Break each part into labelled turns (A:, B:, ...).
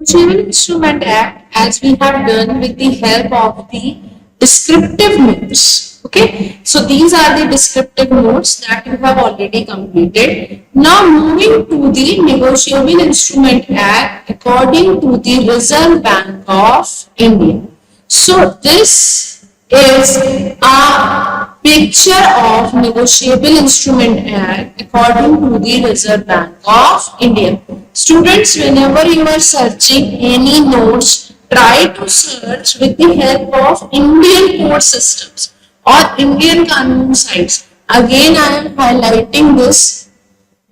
A: Negotiable Instrument Act, as we have done with the help of the descriptive notes. Okay, so these are the descriptive notes that you have already completed. Now moving to the Negotiable Instrument Act according to the Reserve Bank of India. So this is a picture of Negotiable Instrument Act according to the Reserve Bank of India. Students, whenever you are searching any notes, try to search with the help of Indian court systems or Indian कानून sites. Again, I am highlighting this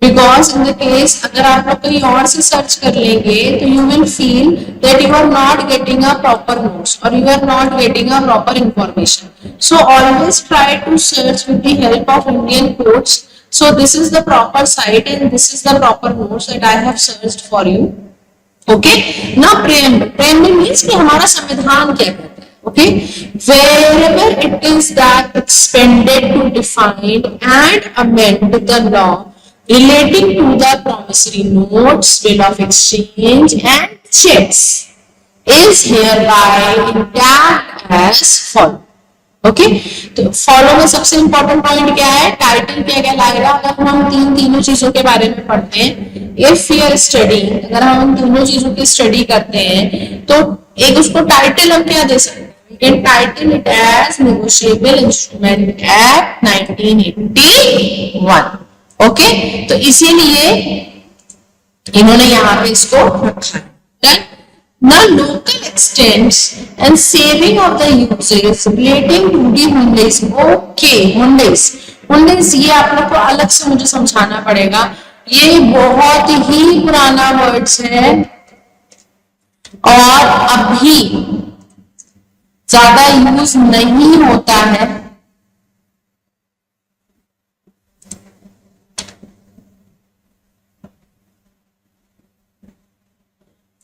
A: because in the case अगर आप लोग कहीं और से search कर लेंगे तो you will feel that you are not getting a proper notes or you are not getting a proper information. So always try to search with the help of Indian courts. So this is the proper site and this is the proper notes that I have searched for you. Okay. Now preamble means कि हमारा संविधान क्या कहता है. Okay, wherever it is that expanded to define and amend the law relating to the promissory notes, bill of exchange and checks is hereby intact as follow. Okay, तो follow में सबसे important point क्या है, title क्या कहलाएगा. अगर हम तीनों चीजों के बारे में पढ़ते हैं, इफ वी आर स्टडिंग, अगर हम उन तीनों चीजों की स्टडी करते हैं तो एक उसको टाइटल हम क्या दे सकते हैं, we can title it as negotiable instrument act 1981. Okay, तो इसीलिए इन्होंने यहाँ पे इसको रखा है. Now local extents and saving of the uses relating to the Hundays. Okay, Hundays ये आप लोग को अलग से मुझे समझाना पड़ेगा. ये बहुत ही पुराना वर्ड्स है और अभी ज्यादा यूज नहीं होता है.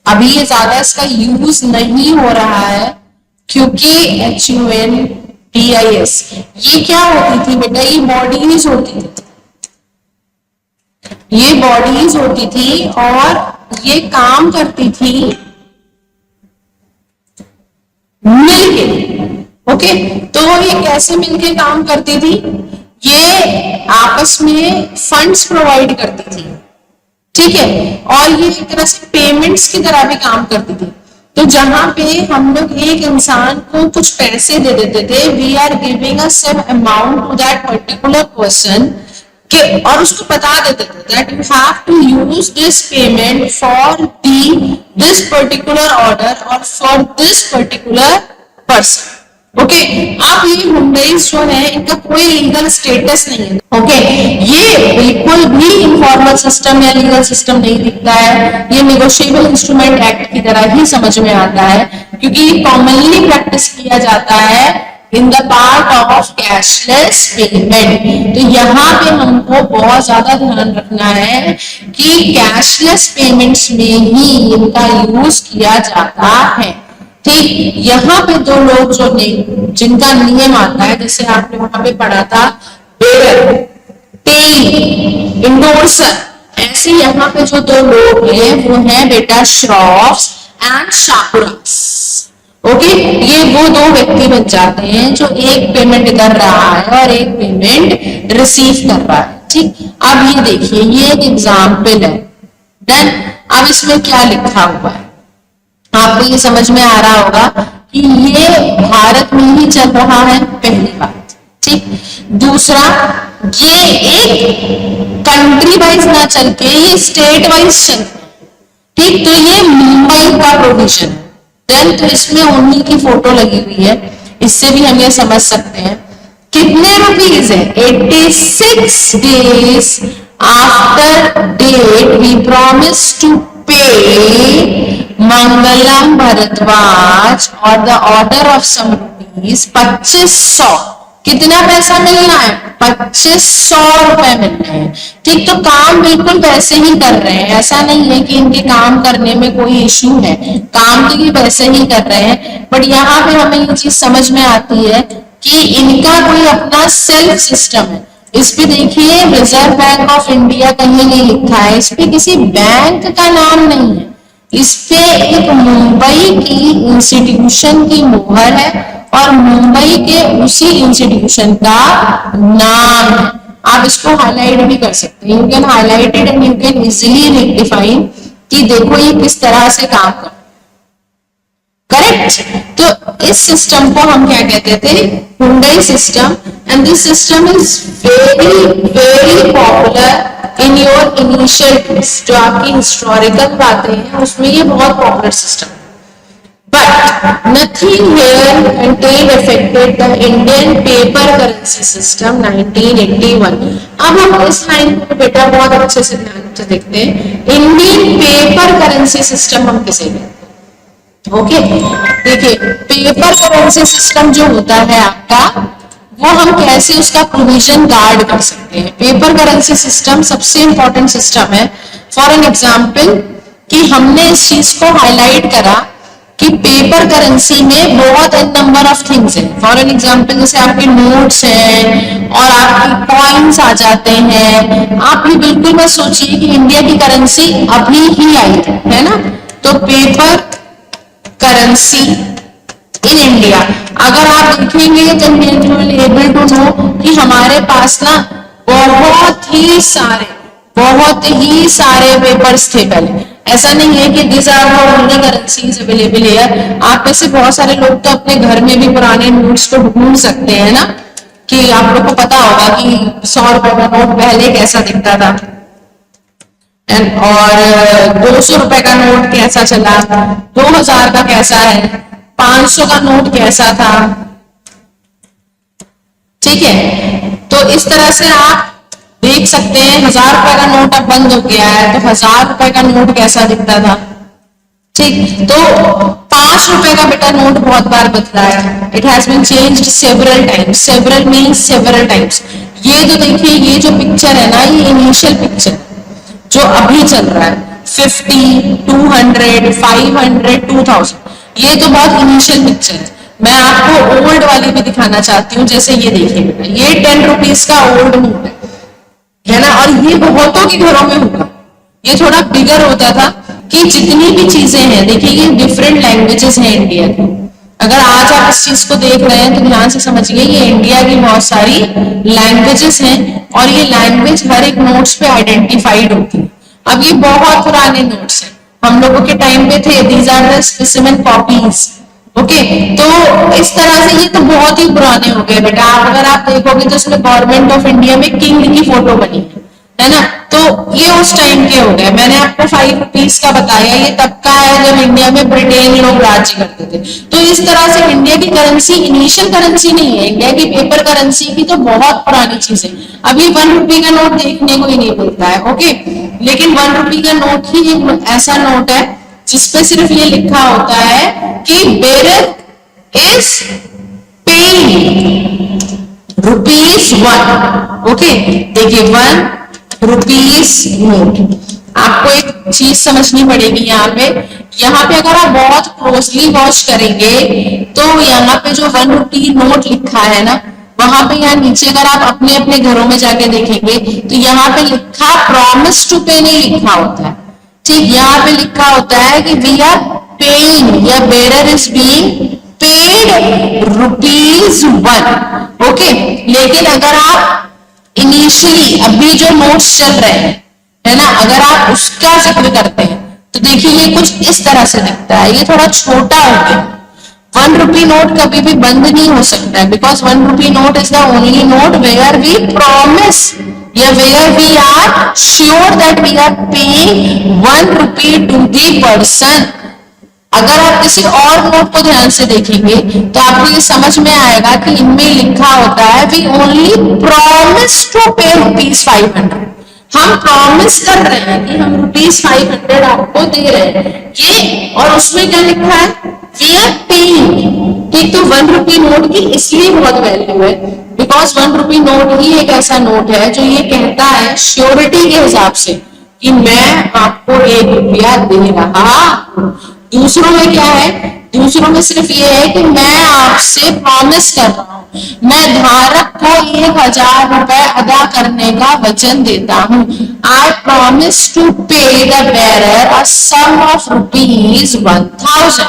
A: अभी ये ज्यादा इसका यूज नहीं हो रहा है क्योंकि HUNDIS ये क्या होती थी बेटा, ये बॉडीज होती थी. ये बॉडीज होती थी और ये काम करती थी मिलके. ओके, तो ये कैसे मिलके काम करती थी, ये आपस में फंड्स प्रोवाइड करती थी. ठीक है, और ये एक तरह से पेमेंट्स की तरह भी काम करती थी. तो जहां पे हम लोग एक इंसान को कुछ पैसे दे देते थे, we are giving a sum amount to that particular person के, और उसको बता देते थे that you have to use this payment for this particular order और for this particular person. Okay, अब ये हुंडईज जो है इनका कोई लीगल स्टेटस नहीं है. ओके, ये बिल्कुल भी इनफॉर्मल सिस्टम या लीगल सिस्टम नहीं दिखता है. ये नेगोशिएबल इंस्ट्रूमेंट एक्ट की तरह ही समझ में आता है क्योंकि ये कॉमनली प्रैक्टिस किया जाता है in the part of cashless payment. तो यहाँ पे हमको बहुत ज्यादा ध्यान रखना है कि कैशलेस पेमेंट्स में ही इनका यूज किया जाता है. ठीक, यहाँ पे दो लोग जो जिनका नियम आता है, जैसे आपने वहां पे पढ़ा था बेयर, टेल, इंडोर्सर, ऐसे यहाँ पे जो दो लोग हैं वो हैं बेटा श्रॉफ्स एंड शाकुरास. ओके, ये वो दो व्यक्ति बन जाते हैं जो एक पेमेंट कर रहा है और एक पेमेंट रिसीव कर रहा है. ठीक, अब ये देखिए, ये एक एग्जाम्पल है. देन अब इसमें क्या लिखा हुआ है आपको ये समझ में आ रहा होगा कि ये भारत में ही चल रहा है, पहली बात. ठीक, दूसरा, ये एक कंट्री वाइज ना चल के ये स्टेट वाइज चल रहा है. ठीक, तो ये मुंबई का प्रोविजन है. देन तो इसमें उन्हीं की फोटो लगी हुई है, इससे भी हम ये समझ सकते हैं. कितने रुपीज है, 86 days after date we promise to pay Mangalam Bhardwaj or the order of sum rupees 2500. कितना पैसा मिलना है, 2500 रुपए मिलने हैं. ठीक, तो काम बिल्कुल वैसे ही कर रहे हैं, ऐसा नहीं है कि इनके काम करने में कोई इश्यू है, काम तो ये वैसे ही कर रहे हैं. बट यहाँ पे हमें ये चीज समझ में आती है कि इनका कोई अपना सेल्फ सिस्टम है. इस पे देखिए रिजर्व बैंक ऑफ इंडिया कहीं नहीं लिखा है, इस पे किसी बैंक का नाम नहीं है. इस पे एक मुंबई की इंस्टीट्यूशन की मोहर है और मुंबई के उसी इंस्टीट्यूशन का नाम है। आप इसको हाईलाइट भी कर सकते हैं, you can highlight it and you can easily define कि देखो ये किस तरह से काम कर, करेक्ट। तो इस सिस्टम को हम क्या कहते थे, Hyundai system, and this system is very very popular in your initial days. जो आपकी हिस्टोरिकल बातें हैं उसमें ये बहुत पॉपुलर सिस्टम है। But nothing here contained affected the Indian paper currency system 1981। अब हम इस लाइन को बेटा बहुत अच्छे से ध्यान से देखते हैं। इंडियन पेपर करेंसी सिस्टम हम किसे कहते हैं, ओके। देखिए पेपर करेंसी सिस्टम जो होता है आपका, वो हम कैसे उसका प्रोविजन गार्ड कर सकते हैं। पेपर करेंसी सिस्टम सबसे इंपॉर्टेंट सिस्टम है। फॉर एन एग्जाम्पल कि हमने इस चीज को हाईलाइट करा कि पेपर करेंसी में बहुत नंबर ऑफ थिंग्स है। फॉर एन एग्जाम्पल जैसे आपके नोट्स हैं और आपके कॉइन्स आ जाते हैं। आप भी बिल्कुल मत सोचिए कि इंडिया की करेंसी अभी ही आई है ना, तो पेपर करेंसी इन इंडिया अगर आप देखेंगे तो you will able to know कि हमारे पास ना बहुत ही सारे पेपर्स थे पहले। ऐसा नहीं है कि this are the only currencies available here. आप में से बहुत सारे लोग तो अपने घर में भी पुराने नोट्स को ढूंढ सकते हैं ना, कि आप लोग को पता होगा कि 100 रुपए का नोट पहले कैसा दिखता था और 200 रुपए का नोट कैसा चला, 2000 का कैसा है, 500 का नोट कैसा था, ठीक है। तो इस तरह से आप देख सकते हैं 1000 रुपए का नोट अब बंद हो गया है, तो 1000 रुपए का नोट कैसा दिखता था, ठीक। तो 5 रुपए का बेटा नोट बहुत बार बदला है। It has been changed several times. Several means several times. ये जो देखिए ये जो पिक्चर है ना, ये इनिशियल पिक्चर जो अभी चल रहा है 50, 200, 500, 2000, ये तो बहुत इनिशियल पिक्चर है। मैं आपको ओल्ड वाली भी दिखाना चाहती हूँ। जैसे ये देखिए बेटा, ये 10 रुपीज का ओल्ड नोट है ना, और ये बहुतों के घरों में होगा। ये थोड़ा बिगर होता था कि जितनी भी चीजें हैं, देखिए ये डिफरेंट लैंग्वेजेस हैं इंडिया की। अगर आज आप इस चीज को देख रहे हैं तो ध्यान से समझिए, ये इंडिया की बहुत सारी लैंग्वेजेस हैं और ये लैंग्वेज हर एक नोट्स पे आइडेंटिफाइड होती है। अब ये बहुत पुराने नोट्स हैं, हम लोगों के टाइम पे थे। These are the specimen copies, okay. तो इस तरह से ये तो बहुत ही पुराने हो गए बेटा। अगर आप देखोगे तो इसमें गवर्नमेंट ऑफ इंडिया में किंग की फोटो बनी है ना, तो ये उस टाइम के हो गए। मैंने आपको 5 रुपीज का बताया, ये तब का है जब इंडिया में ब्रिटेन लोग राज्य करते थे। तो इस तरह से इंडिया की करेंसी इनिशियल करेंसी नहीं है, इंडिया की पेपर करेंसी की तो बहुत पुरानी चीज है। अभी 1 रुपए का नोट देखने को ही नहीं मिलता है, ओके। लेकिन 1 रुपए का नोट ही एक ऐसा नोट है जिसपे सिर्फ ये लिखा होता है कि बेरर इज पेइंग ₹1, ओके। देखिए 1 रुपीज नोट। आपको एक चीज समझनी पड़ेगी यहाँ पे अगर आप बहुत क्लोजली वॉच करेंगे तो यहाँ पे जो 1 रुपी नोट लिखा है ना, वहां पे यहाँ नीचे अगर आप अपने अपने घरों में जाके देखेंगे तो यहाँ पे लिखा प्रॉमिस टू पे नहीं लिखा होता है, ठीक। यहाँ पे लिखा होता है कि वी आर पेइंग या bearer is being paid ₹1, okay. लेकिन अगर आप इनिशियली अभी जो नोट्स चल रहे हैं है ना, अगर आप उसका जिक्र करते हैं तो देखिए ये कुछ इस तरह से दिखता है। ये थोड़ा छोटा हो गया। 1 रुपी नोट कभी भी बंद नहीं हो सकता है, because 1 rupee note is the only note where we promise या where we are sure that we are paying 1 rupee to the person. अगर आप किसी और नोट को ध्यान से देखेंगे तो आपको ये समझ में आएगा कि इनमें लिखा होता है वी ओनली प्रॉमिस टू पे ₹500। हम प्रॉमिस कर रहे हैं कि हम ₹500 आपको दे रहे हैं, ये और उसमें क्या लिखा है वी आर पेइंग, ठीक। तो 1 रुपी नोट की इसलिए बहुत वैल्यू है बिकॉज 1 रुपी नोट ही एक ऐसा नोट है जो ये कहता है श्योरिटी के हिसाब से कि मैं आपको ₹1 दे रहा। दूसरों में क्या है, दूसरों में सिर्फ ये है कि मैं आपसे प्रॉमिस कर रहा हूं, मैं धारक को 1,000 रुपए अदा करने का वचन देता हूं। I promise to pay the bearer a sum of ₹1,000।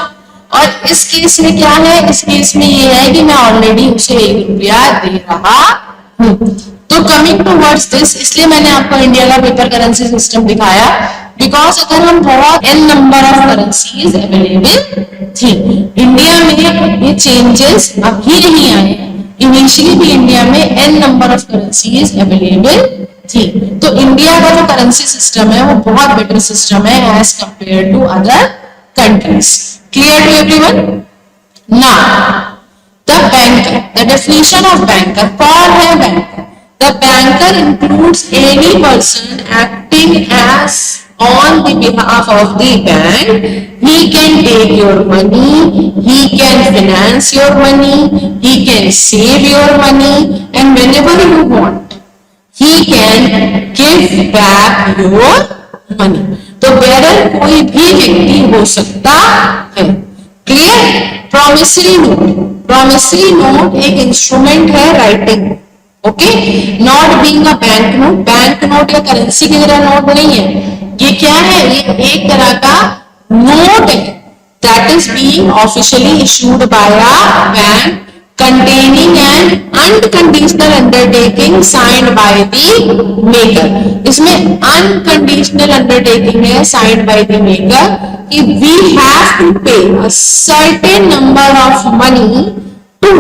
A: और इस केस में क्या है, इस केस में ये है कि मैं ऑलरेडी उसे ₹1 दे रहा हूं। तो कमिंग टूवर्ड्स दिस, इसलिए मैंने आपको इंडिया का पेपर करेंसी सिस्टम दिखाया, बिकॉज अगर हम बहुत n number of currencies available थी। इंडिया में ये चेंजेस अभी नहीं आए, इनिशियली भी इंडिया में n number of currencies available थी। तो इंडिया का जो करेंसी सिस्टम है वो बहुत बेटर सिस्टम है as compare to other countries. Clear to everyone? Now the banker, the definition of banker, कौन है banker? The banker includes any person acting as on the behalf of the bank. He can take your money, he can finance your money, he can save your money, and whenever you want, he can give back your money. तो bearer कोई भी व्यक्ति हो सकता है। Clear? Promissory note, promissory note एक instrument है writing, okay, not being a bank note. Bank note या करेंसी की तरह नोट नहीं है, ये क्या है, ये एक तरह का नोट है that is being officially issued by a bank, containing an unconditional undertaking signed by the maker। इसमें unconditional undertaking है signed by the maker कि we have to pay a certain number of money to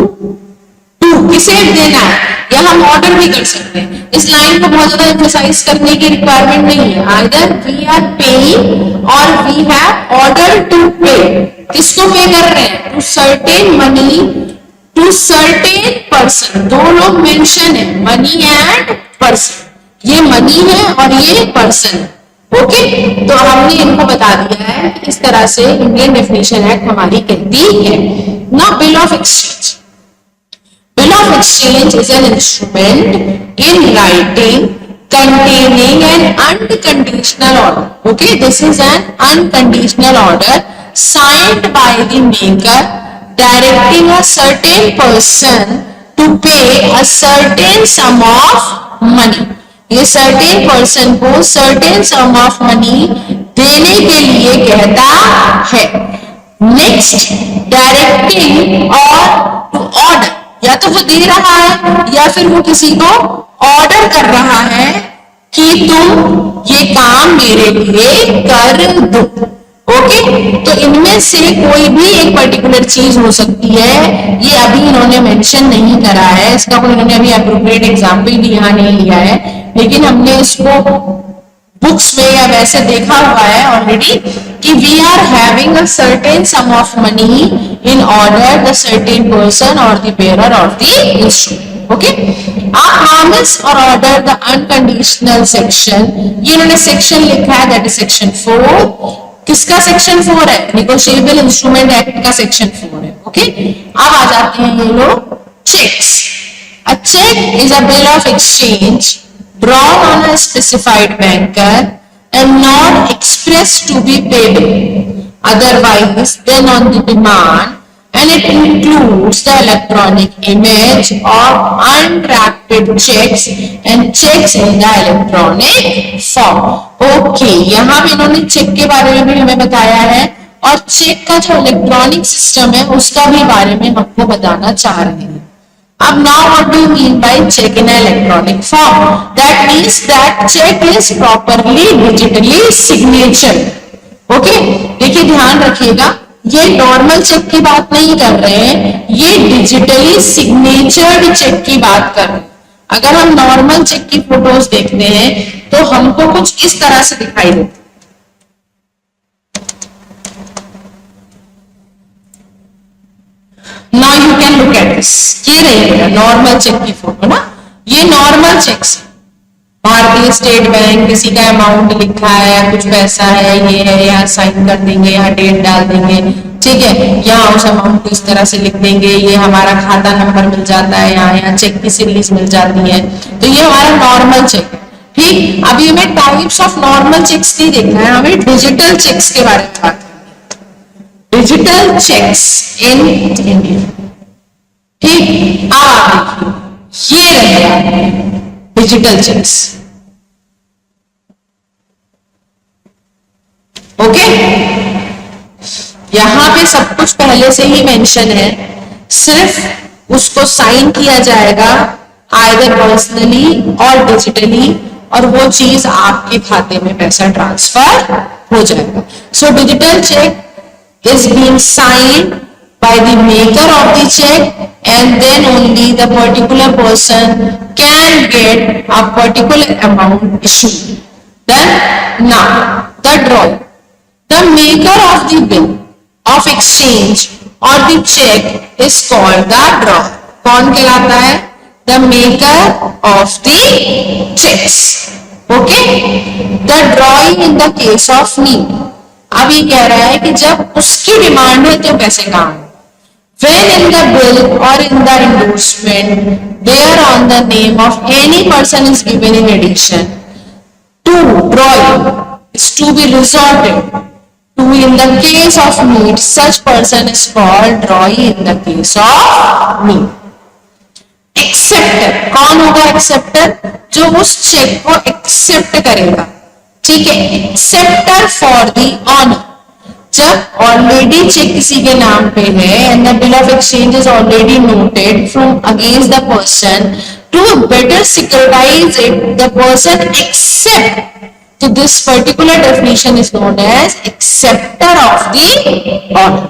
A: किसे देना है, या हम order भी कर सकते हैं। इस लाइन को बहुत ज्यादा एम्फसाइज करने की रिक्वायरमेंट नहीं है, either we are paying or we have order to pay. किसको पे कर रहे हैं? To certain money to certain person. दो लोग मेंशन है, मनी एंड पर्सन। ये मनी है और ये पर्सन है, ओके। तो हमने इनको बता दिया है कि इस तरह से इंडियन डेफिनेशन एक्ट हमारी कहती है। Now bill of exchange, bill of exchange is an instrument in writing containing an unconditional order, okay, this is an unconditional order signed by the maker directing a certain person to pay a certain sum of money। ये certain person को certain sum of money देने के लिए कहता है। next, directing or to order, या तो वो दे रहा है या फिर वो किसी को ऑर्डर कर रहा है कि तुम ये काम मेरे लिए कर दो, ओके। तो इनमें से कोई भी एक पर्टिकुलर चीज हो सकती है, ये अभी इन्होंने मेंशन नहीं करा है, इसका कोई इन्होंने अभी अप्रोप्रिएट एग्जांपल भी यहाँ नहीं लिया है, लेकिन हमने इसको बुक्स में या वैसे देखा हुआ है ऑलरेडी कि we are having a certain sum of money in order the certain person or the bearer of the instrument, okay. A promise or order the unconditional section, ये इन्होंने सेक्शन लिखा है दैट इज सेक्शन 4। किसका section 4 है? Negotiable instrument act का section 4 है, okay. अब आ जाते हैं ये लोग cheques. A cheque is a bill of exchange drawn on a specified banker and not expressed to be payable otherwise than on the demand, and it includes the electronic image of undrafted checks and checks in the electronic form। Okay, यहाँ पे इन्होंने check के बारे में भी हमें बताया है और चेक का जो इलेक्ट्रॉनिक सिस्टम है उसका भी बारे में हमको बताना चाह रहे हैं। अब now what do you mean by check in electronic form? That means that check is properly digitally signature, okay? देखिए ध्यान रखिएगा, ये नॉर्मल चेक की बात नहीं कर रहे हैं, ये डिजिटली सिग्नेचर्ड चेक की बात कर रहे हैं। अगर हम नॉर्मल चेक की फोटोज देखते हैं तो हमको कुछ इस तरह से दिखाई देती है। Now you can look at this, ये रहेगा नॉर्मल चेक की फोटो ना, ये नॉर्मल चेक्स, भारतीय स्टेट बैंक, किसी का अमाउंट लिखा है, कुछ पैसा है, ये है, यहाँ साइन कर देंगे, यहाँ डेट डाल देंगे, ठीक है, यहाँ उस अमाउंट को इस तरह से लिख देंगे, ये हमारा खाता नंबर मिल जाता है, यहाँ चेक की सीरीज मिल जाती है, तो ये हमारा नॉर्मल चेक है, ठीक। अभी हमें टाइप्स ऑफ नॉर्मल चेक्स नहीं देखना है, हमें डिजिटल चेक्स के बारे में बात करनी है। Digital checks in India. ठीक, अब आप देखिए ये रहेगा डिजिटल चेक्स। ओके, यहां पे सब कुछ पहले से ही मेंशन है, सिर्फ उसको साइन किया जाएगा आइदर पर्सनली और डिजिटली, और वो चीज आपके खाते में पैसा ट्रांसफर हो जाएगा। So digital cheque is being signed by the maker of the check, and then only the particular person can get a particular amount issued. Then now the drawing, the maker of the bill of exchange or the check is called the drawer. कौन कहलाता है? The maker of the checks. Okay, the drawing in the case of need. अब ये कह रहा है कि जब उसकी डिमांड है तो कैसे काम। When in the bill or in the endorsement there on the name of any person is given in addition to drawing is to be resorted to in the case of need, such person is called drawee in the case of need. Acceptor कौन होगा? Acceptor जो उस check को accept करेगा। ठीक है, acceptor for the honour, जब already cheque किसी के नाम पे है and the bill of exchange is already noted from against the person to better securise it, the person accept, तो this particular definition is known as acceptor of the honour.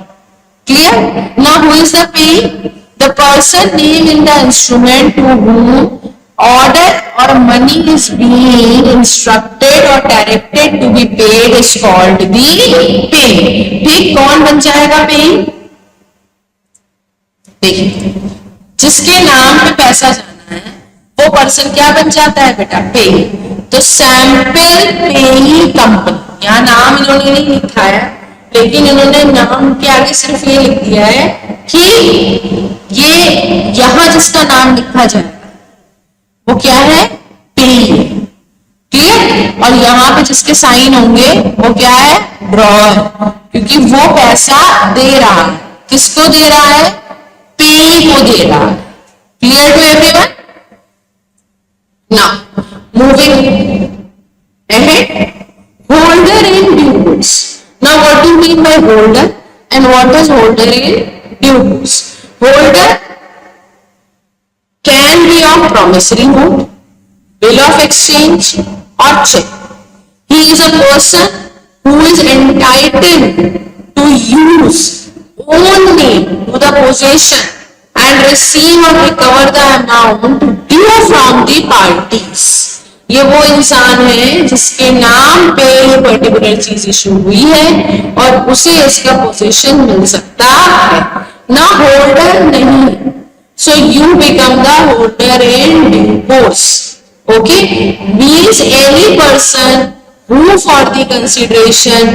A: Clear? Now who is the payee? The person named in the instrument to whom order or money is being instructed or directed to be paid is called the payee. ठीक, कौन बन जाएगा payee? देखिए, जिसके नाम पे पैसा जाना है वो पर्सन क्या बन जाता है बेटा? पेयी। तो सैंपल पेयी कंपनी, यहाँ नाम इन्होंने नहीं लिखा है, लेकिन इन्होंने नाम के आगे सिर्फ ये लिख दिया है कि ये यहां जिसका नाम लिखा जाएगा वो क्या है? पेयी। क्लियर? और यहाँ पे जिसके साइन होंगे वो क्या है? ड्रॉअर, क्योंकि वो पैसा दे रहा है। किसको दे रहा है? पेयी को दे रहा है। Clear to everyone? Now moving ahead, holder in due goods. Now what do you mean by holder and what is holder in due goods? Holder can be of promissory note, bill of exchange or check. He is a person who is entitled to use only to the possession and receive or recover the amount due from the parties. ये वो इंसान है जिसके नाम पे ये particular चीज issue हुई है और उसे इसका पोजीशन मिल सकता है, ना होल्डर नहीं। So you become the holder in due course. Okay, means any person who for the consideration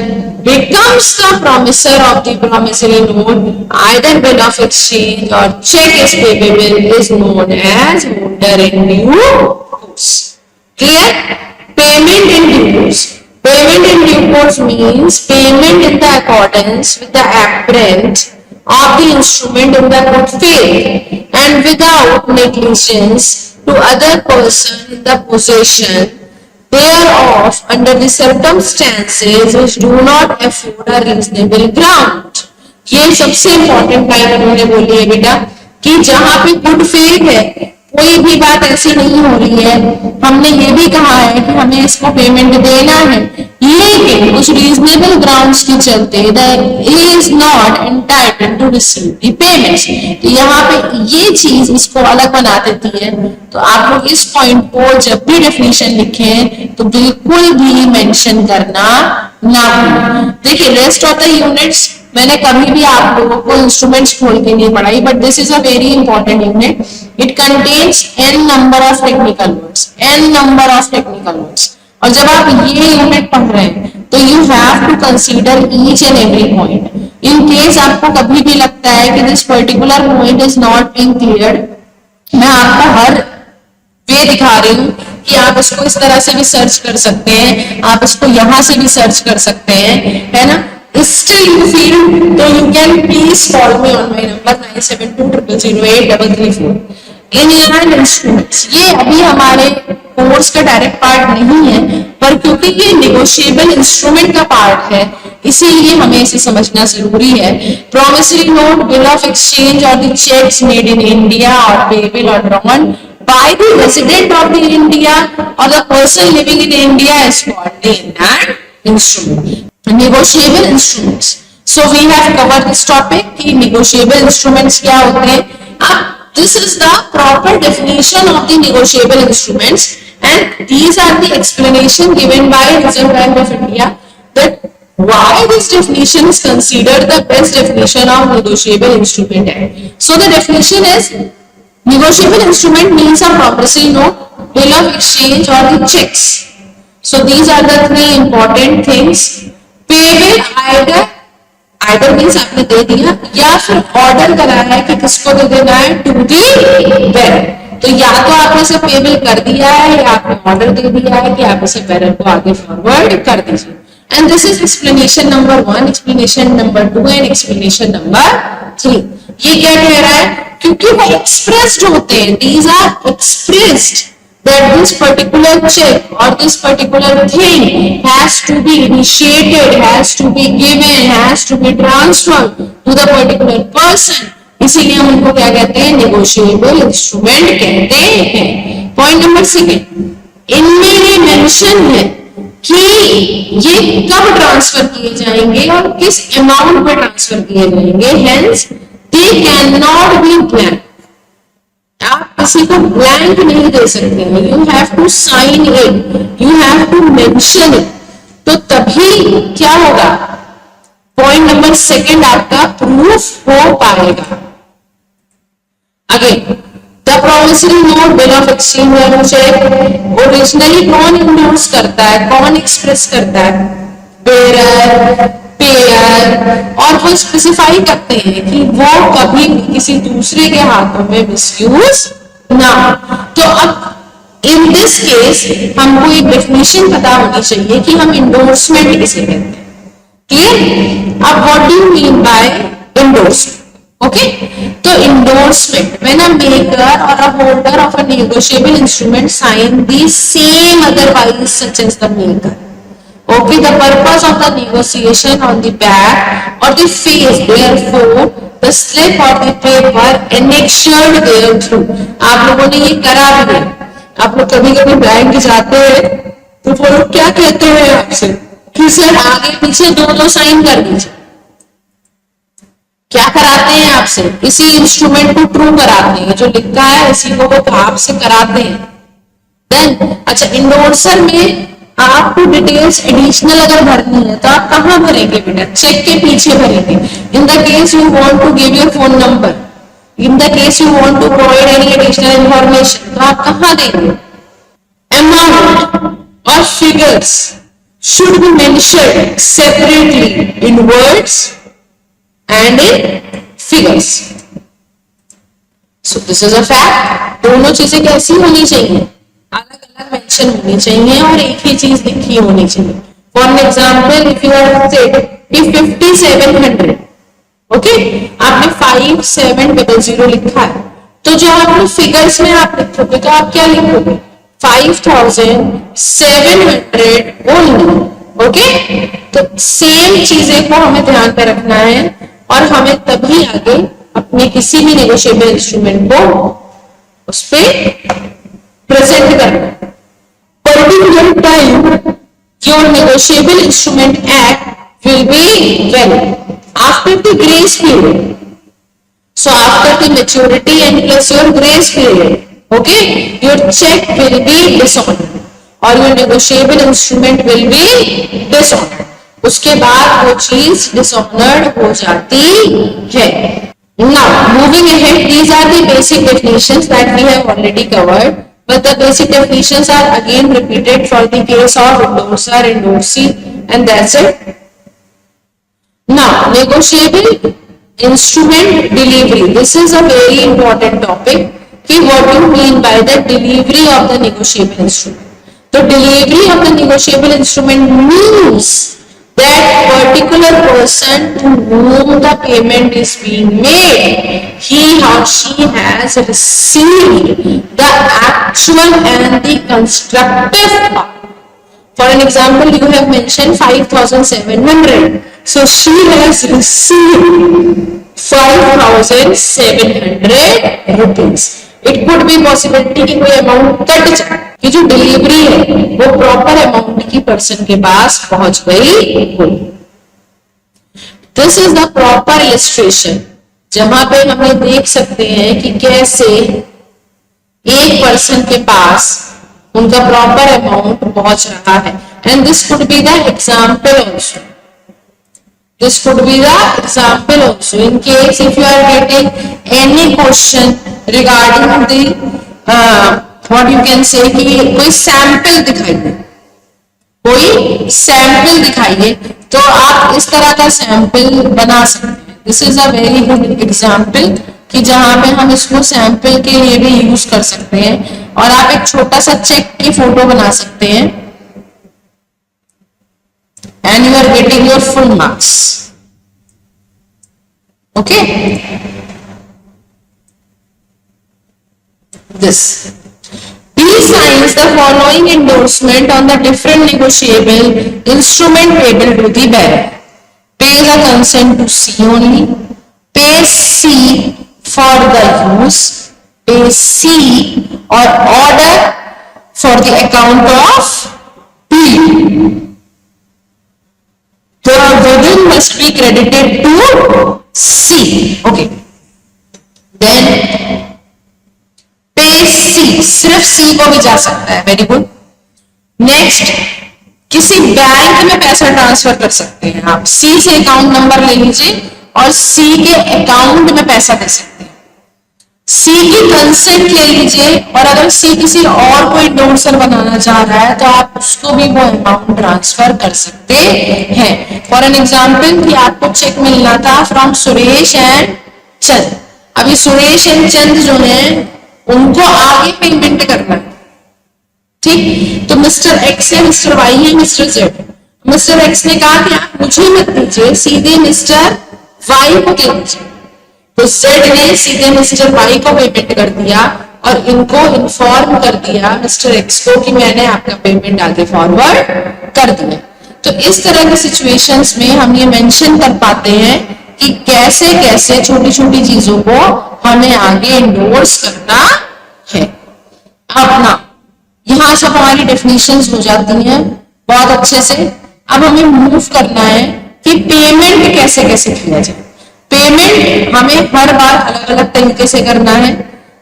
A: becomes the promisor of the promissory note, either bill of exchange or check is payable, is known as holder in due course. Clear? Payment in due course. Payment in due course means payment in the accordance with the apparent of the instrument in the good faith and without negligence to other person in the possession thereof under the circumstances which do not afford a reasonable ground. ये सबसे important line उन्होंने बोली है बेटा कि जहां पे good faith है, कोई भी बात ऐसी नहीं हो रही है, हमने ये भी कहा है कि हमें इसको पेमेंट देना है, लेकिन कुछ रीजनेबल ग्राउंड्स के चलते he is not entitled to receive the payments, तो यहाँ पे ये चीज इसको अलग बना देती है। तो आप लोग इस पॉइंट को जब भी डेफिनेशन लिखें तो बिल्कुल भी मेंशन करना ना भूलें। देखिए, रेस्ट ऑफ द यूनिट्स मैंने कभी भी आप लोगों को इंस्ट्रूमेंट्स खोल के नहीं पढ़ाई, but this is a very important unit. It contains n number of technical words, n number of technical words, और जब आप ये यूनिट पढ़ रहे हैं तो you have to consider each and every point. In case आपको कभी भी लगता है कि this particular point is not being clear, मैं आपको हर वे दिखा रही हूँ कि आप इसको इस तरह से भी सर्च कर सकते हैं, आप इसको यहाँ से भी सर्च कर सकते हैं, है ना। still you feel, so you can please call me on my number 9720083334. In instruments ये अभी हमारे कोर्स का डायरेक्ट पार्ट नहीं है, पर क्योंकि ये निगोशिएबल इंस्ट्रूमेंट का पार्ट है इसीलिए हमें इसे समझना जरूरी है. Promissory note, bill of exchange or the cheques made in India or payable or drawn by the resident of the India or the person living in India is called an instrument. Negotiable instruments. So we have covered this topic कि negotiable instruments क्या होते हैं. अब this is the proper definition of the negotiable instruments and these are the explanation given by Reserve Bank of India that why this definition is considered the best definition of negotiable instrument. So the definition is negotiable instrument means a promissory note, bill of exchange or the checks. So these are the three important things. Payable either means आपने दे दिया या फिर order कराया है कि किसको दे देना है to the bearer. तो या तो आपने इसे पेबल कर दिया है या आपने ऑर्डर दे दिया है कि आप इसे बेरर को आगे फॉरवर्ड कर दीजिए. And this is explanation number 1, explanation number 2 and explanation number 3. ये क्या कह रहा है? क्योंकि वो एक्सप्रेस्ड होते हैं, these are expressed that this particular check or this particular thing has to be initiated, has to be given, has to be transferred to the particular person. इसीलिए हम उनको क्या कहते हैं? नेगोशिएबल इंस्ट्रूमेंट कहते हैं. पॉइंट नंबर 2, इनमें ये मेंशन है कि ये कब ट्रांसफर किए जाएंगे और किस अमाउंट पे ट्रांसफर किए जाएंगे. Hence they can not be blank. आप किसी को ब्लैंक नहीं दे सकते हैं. You have to sign it, you have to mention it. तो तभी क्या होगा? पॉइंट नंबर 2 आपका प्रूफ हो पाएगा. Again the promissory note, bill of exchange और चेक ओरिजिनली कौन इंडोर्स करता है, कौन एक्सप्रेस करता है? Bearer, pair. और वो स्पेसिफाई करते हैं कि वो कभी किसी दूसरे के हाथों में मिसयूज ना. तो अब इन दिस केस हमको एक डेफिनेशन पता होनी चाहिए कि हम इंडोर्समेंट किसे कहते हैं. क्लियर? अब what do you mean by endorsement? Okay, so endorsement, when a maker or a holder of a negotiable instrument sign the same otherwise such as the maker. Okay, the purpose of the negotiation on the back or the face, therefore the slip or the paper annexed therethrough. आप लोगों ने ये करा भी है. आप लोग कभी कभी बैंक जाते हैं तो वो लोग क्या कहते हैं आपसे कि सर आगे पीछे दो साइन कर दीजिए. क्या कराते हैं आपसे? इसी इंस्ट्रूमेंट को ट्रू कराते हैं, जो लिखा है इसी को वो आपसे कराते हैं. देन अच्छा, इंडोर्सर में आपको डिटेल्स एडिशनल अगर भरनी है तो आप कहाँ भरेंगे बेटा? चेक के पीछे भरेंगे. In the case you want to give your phone number, in the case you want to provide any additional information, तो आप कहाँ देंगे? अमाउंट और figures should be mentioned separately in words and in figures. So this is a fact. दोनों चीजें कैसी होनी चाहिए? अलग अलग मेंशन होनी चाहिए और एक ही चीज लिखी होनी चाहिए. For example, if you have said 5700, okay, आपने 5700 लिखा है, तो जो आपने फिगर्स में आप लिखोगे तो आप क्या लिखोगे? 5700 only. ओके, तो सेम चीजें को हमें ध्यान पे रखना है और हमें तभी आगे अपने किसी भी नेगोशिएबल इंस्ट्रूमेंट को उस पे प्रेजेंट करना है. Particular time your negotiable instrument act will be well after the grace period. So after the maturity and plus your grace period, okay, your cheque will be dishonoured or your negotiable instrument will be dishonoured. उसके बाद वो चीज dishonoured हो जाती है. Now moving ahead, these are the basic definitions that we have already covered, but the basic definitions are again repeated for the case of endorser, endorsee, and that's it. Now negotiable instrument delivery, this is a very important topic. What do you mean by the delivery of the negotiable instrument? The delivery of the negotiable instrument means that particular person to whom the payment is being made, he or she has received the actual and the constructive part. For an example, you have mentioned 5,700. So she has received 5,700 rupees. It could be possibility कि कोई amount cut जाए, कि जो delivery है वो proper amount की person के पास पहुंच गई हो. This is the proper illustration, जहां पे हम ये देख सकते हैं कि कैसे एक पर्सन के पास उनका प्रॉपर अमाउंट पहुंच रहा है. And this could be the example also. This could be the example also. In case if you are getting any question regarding the what you can say कि कोई सैंपल दिखाइए, कोई sample दिखाइए, तो आप इस तरह का सैंपल बना सकते हैं. This is a very good example कि जहां पे हम इसको सैंपल के लिए भी यूज कर सकते हैं. और आप एक छोटा सा चेक की फोटो बना सकते हैं and you are getting your full marks. Okay, this please signs the following endorsement on the different negotiable instrument payable to the bearer. Pay the consent to C only, pay C for the use, pay C or order for the account of P. The wording must be credited to C. Okay. Then pay C, सिर्फ C को भी जा सकता है. Very good. Next, किसी bank में पैसा transfer कर सकते हैं आप. C से अकाउंट नंबर ले लीजिए और C के अकाउंट में पैसा दे सकते हैं. C की कंसेंट ले लीजिए और अगर C किसी और को इंडोर्सर बनाना चाह रहा है तो आप उसको भी वो अमाउंट ट्रांसफर कर सकते हैं. फॉर एन एग्जाम्पल कि आपको चेक मिलना था फ्रॉम सुरेश एंड चंद. अभी सुरेश एंड चंद जो है उनको आगे पेमेंट करना है. ठीक, तो मिस्टर एक्स है, मिस्टर वाई है, मिस्टर जेड. मिस्टर एक्स ने कहा कि आप मुझे मत दीजिए, सीधे मिस्टर वाई को दे दीजिए. तो जेड ने सीधे मिस्टर वाई को पेमेंट कर दिया और इनको इन्फॉर्म कर दिया मिस्टर एक्स को कि मैंने आपका पेमेंट आगे फॉरवर्ड कर दिया. तो इस तरह की सिचुएशंस में हम ये मेंशन कर पाते हैं कि कैसे कैसे छोटी छोटी चीजों को हमें आगे इंडोर्स करना है. अपना यहाँ सब हमारी डेफिनेशंस हो जाती हैं बहुत अच्छे से. अब हमें मूव करना है कि पेमेंट कैसे कैसे किया जाए. पेमेंट हमें हर बार अलग अलग तरीके से करना है.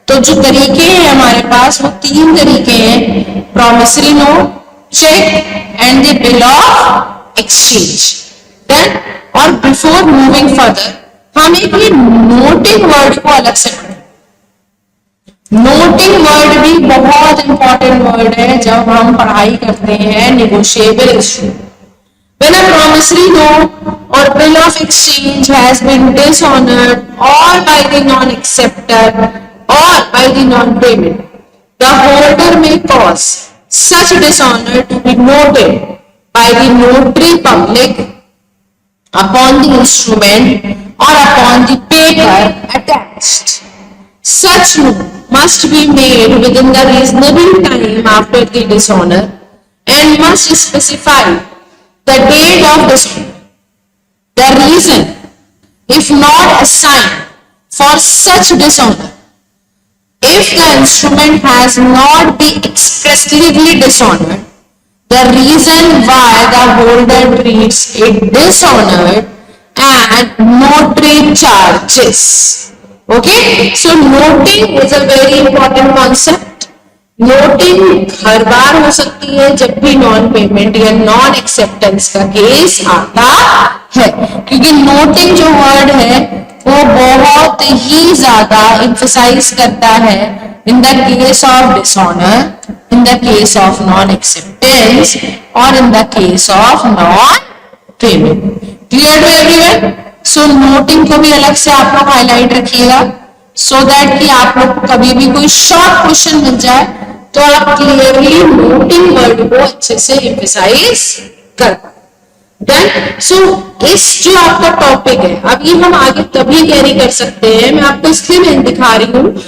A: तो जो तरीके हैं हमारे पास वो 3 तरीके हैं: promissory note, cheque and the bill of exchange. Then और बिफोर मूविंग फर्दर हम एक ये नोटिंग वर्ड को अलग से पढ़ें. नोटिंग वर्ड भी बहुत इंपॉर्टेंट वर्ड है जब हम पढ़ाई करते हैं negotiable instrument. When a promissory note or bill of exchange has been dishonored or by the non-acceptor or by the non-payment, the holder may cause such dishonor to be noted by the notary public upon the instrument or upon the paper attached. Such note must be made within the reasonable time after the dishonor and must specify the date of dishonor, the reason, if not assigned, for such dishonor. If the instrument has not been expressly dishonored, the reason why the holder treats it dishonored and notary charges. Okay, so noting is a very important concept. Noting हर बार हो सकती है जब भी non payment या non acceptance का case आता है, क्योंकि नोटिंग जो वर्ड है वो बहुत ही ज्यादा एम्फसाइज करता है in the case of dishonour, in the case of non acceptance और in the case of non payment. Clear to everyone? So noting को भी अलग से आप लोग हाईलाइट रखिएगा सो दैट कि आप लोग को कभी भी कोई शॉर्ट क्वेश्चन मिल जाए तो आप क्लियरली नोटिंग वर्ड को अच्छे से एम्फसाइज कर पाए. डन। सो इस जो आपका टॉपिक है, अब ये हम आगे तभी कैरी कर सकते हैं, मैं आपको इसलिए नहीं दिखा रही हूँ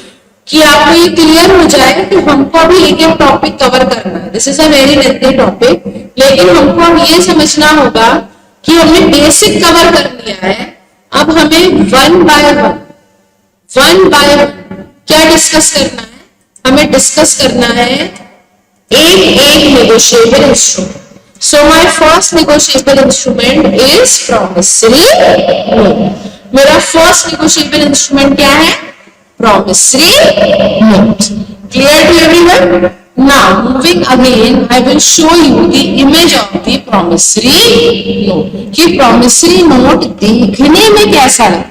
A: कि आपको ये क्लियर हो जाए कि हमको अभी एक एक टॉपिक कवर करना है। This is a very lengthy topic, लेकिन हमको अब ये समझना होगा कि हमने बेसिक कवर कर लिया है, अब हमें वन बाय वन क्या डिस्कस करना है, हमें डिस्कस करना है एक negotiable instrument. So my first negotiable instrument is promissory note. मेरा फर्स्ट नेगोशिएबल इंस्ट्रूमेंट क्या है? Promissory note. Clear to everyone? Now moving again, I will show you the image of the promissory note कि promissory note देखने में कैसा लगता है।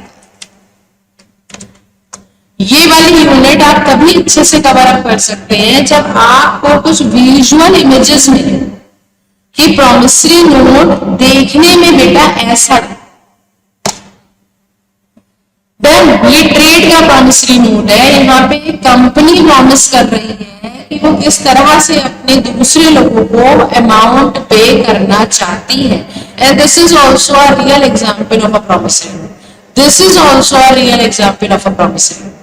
A: ये वाली यूनिट आप तभी अच्छे से कवर अप कर सकते हैं जब आपको कुछ विजुअल इमेजेस मिले कि प्रॉमिसरी नोट देखने में बेटा ऐसा। देन ये ट्रेड का प्रॉमिसरी नोट है, यहाँ पे कंपनी प्रॉमिस कर रही है कि वो किस तरह से अपने दूसरे लोगों को अमाउंट पे करना चाहती है। And this is also a real example of a promissory note. This is also a real example of a promissory note.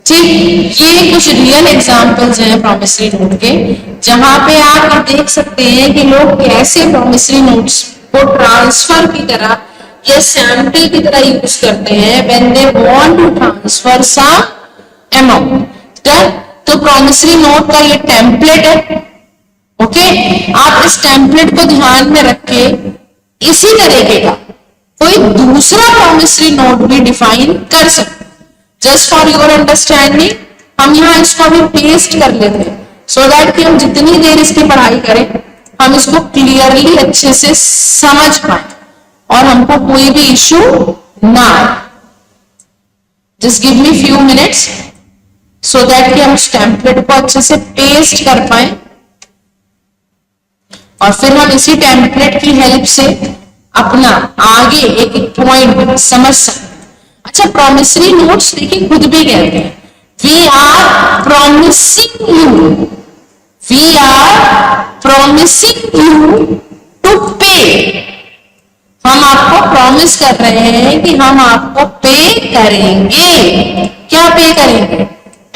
A: ठीक, ये कुछ रियल एग्जांपल्स हैं प्रॉमिसरी नोट के, जहां पे आप देख सकते हैं कि लोग कैसे प्रॉमिसरी नोट्स को ट्रांसफर की तरह या सैंपल की तरह यूज करते हैं when they want to transfer some amount. तो प्रॉमिसरी नोट का ये टेम्पलेट है। ओके, आप इस टेम्पलेट को ध्यान में रख के इसी तरीके का कोई दूसरा प्रॉमिसरी नोट भी डिफाइन कर सकते। जस्ट फॉर योर अंडरस्टैंडिंग हम यहाँ इसको भी पेस्ट कर लेते हैं सो दैट कि हम जितनी देर इसकी पढ़ाई करें हम इसको क्लियरली अच्छे से समझ पाए और हमको कोई भी इश्यू ना आए। Just give me few minutes so that कि हम उस टेम्पलेट को अच्छे से पेस्ट कर पाए और फिर हम इसी टेम्पलेट की हेल्प से अपना आगे एक एक पॉइंट समझ सकते। अच्छा, प्रॉमिसरी नोट्स देखिए खुद भी कहते हैं we are promising you to pay. हम आपको प्रॉमिस कर रहे हैं कि हम आपको पे करेंगे। क्या पे करेंगे?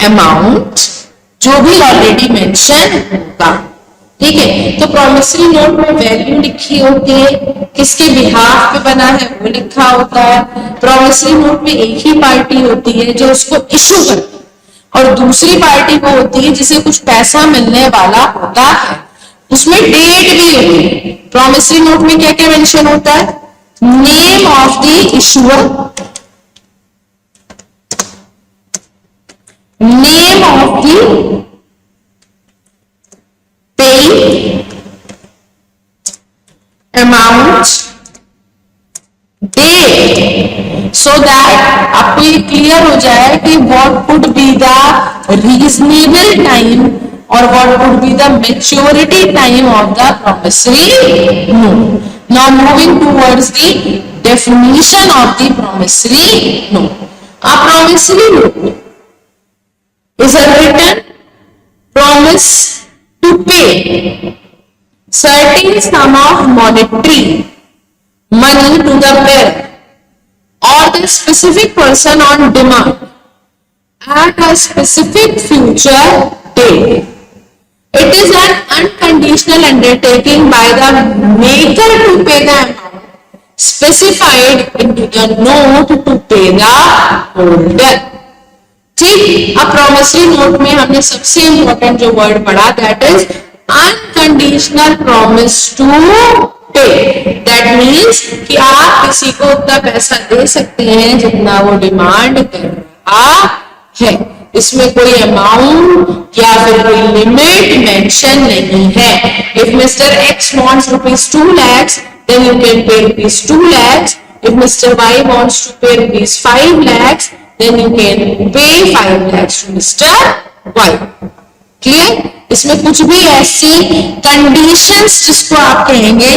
A: अमाउंट जो भी ऑलरेडी मेंशन होगा। ठीक है, तो प्रॉमिसरी नोट में वैल्यू लिखी होती है, किसके बिहाफ पे बना है वो लिखा होता है। प्रॉमिसरी नोट में एक ही पार्टी होती है जो उसको इश्यू करती है और दूसरी पार्टी वो होती है जिसे कुछ पैसा मिलने वाला होता है। उसमें डेट भी होती है। प्रॉमिसरी नोट में क्या क्या मेंशन होता है? Name of the issuer, name of the amount, date, so that आपको ये क्लियर हो जाए कि what would be the reasonable time और what would be the maturity time of the promissory note. Now moving towards the definition of the promissory note. A promissory note is a written promise to pay certain sum of monetary money to the bearer or the specific person on demand at a specific future date. It is an unconditional undertaking by the maker to pay the amount specified into the note to pay the holder. ठीक, अब promissory note में हमने सबसे important जो word पढ़ा that is unconditional promise to pay. That means कि आप किसी को उतना पैसा दे सकते हैं जितना वो डिमांड कर रहा है। इसमें कोई अमाउंट या फिर कोई लिमिट मेंशन नहीं है। If mister x wants ₹2 lakhs then you can pay ₹2 lakhs. If Mr. Y wants to pay ₹5 lakhs then you can pay 5 lakhs to Mr. Y. Clear? इसमें कुछ भी ऐसी कंडीशंस जिसको आप कहेंगे